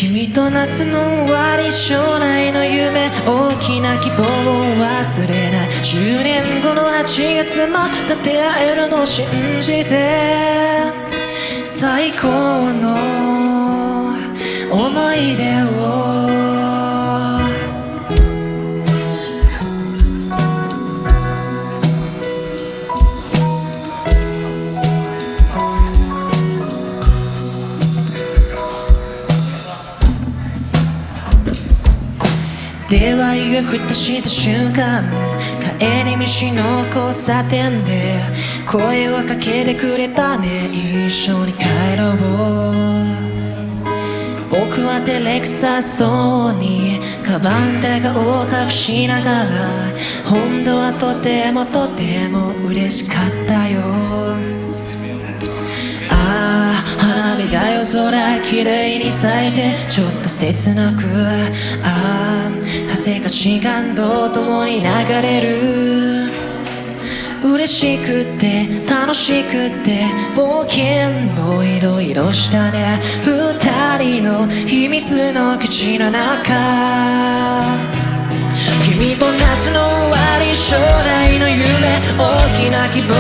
君と夏の終わり、将来の夢、大きな希望を忘れない。10年後の8月また出会えるのを信じて、最高の思い出を出会いがふとした瞬間、帰り道の交差点で声をかけてくれたね。一緒に帰ろう。僕は照れくさそうにカバンで顔を隠しながら、本当はとてもとても嬉しかったよ。ああ、花火が夜空綺麗に咲いてちょっと切なく、ああ、風が時間と共に流れる。嬉しくて楽しくて冒険もいろいろしたね。二人の秘密の基地の中、君と夏の終わり、将来の夢、大きな希望を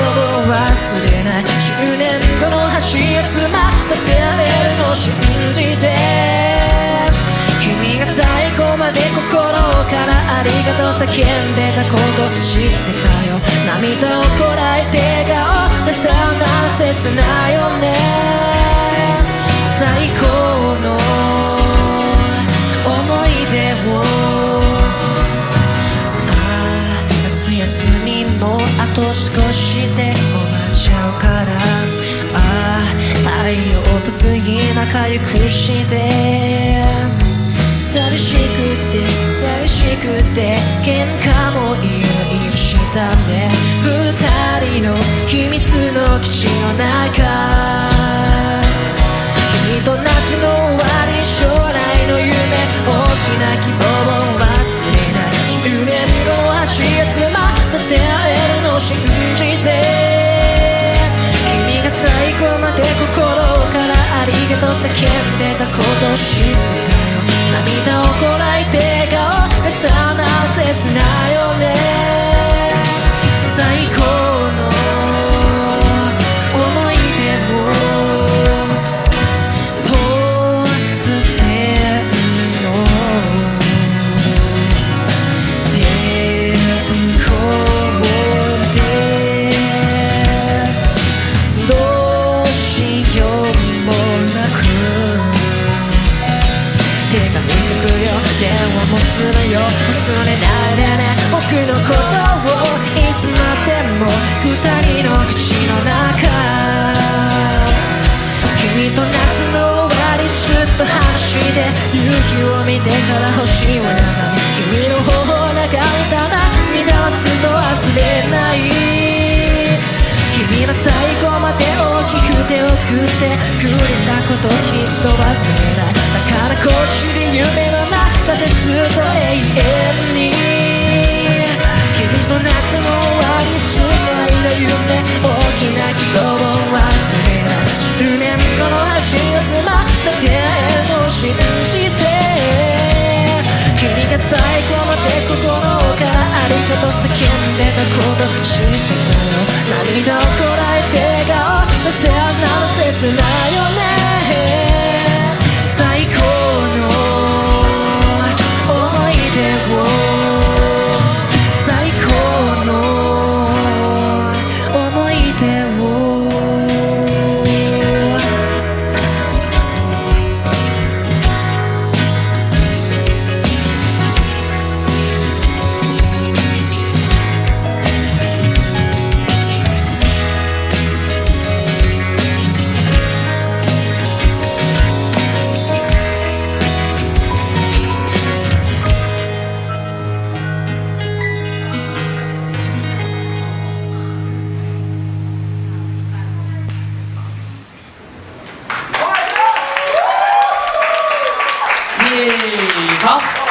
忘れない。10年後の8月また出会えるのを信じて、君が最後まで心からありがとう叫んでたこと知ってたよ。涙をこらえて笑顔でさよなら切ないよね。最高の思い出を、夏休みもあと少しで終わっちゃうから、太陽と杉仲良くして、寂しくて喧嘩もいろいろしたね。二人の秘密の基地の中、君と夏の終わり、将来の夢、大きな希望を忘れない。10年後の8月また出会えるのを信じて、君が最後まで心からありがとう叫んでたことを知ってたよ。涙をこらえて笑顔でさよなら切ないよね。最高の思い出を、突然の天候でどうしようもなく手紙書くよ、電話もするよ。忘れないでね、僕のことを。いつまでも二人の口の中、君と夏の終わり、ずっと話して夕日を見てから星を眺め、君の頬を眺めた涙はずっと忘れない。君の最後まで大きく手を振ってくれたこときっと忘れない。だからこうして夢の中でずっと永遠に、君と夏の終わり、素直な夢、大きな希望を忘れない。10年後の8月また出会えるのを信じて、君が最後まで心からありがとう叫んでたこと知ってたよ。涙をこらえて笑顔でさよなら切ないよね。最高の思い出を、最高の思い出を。いいか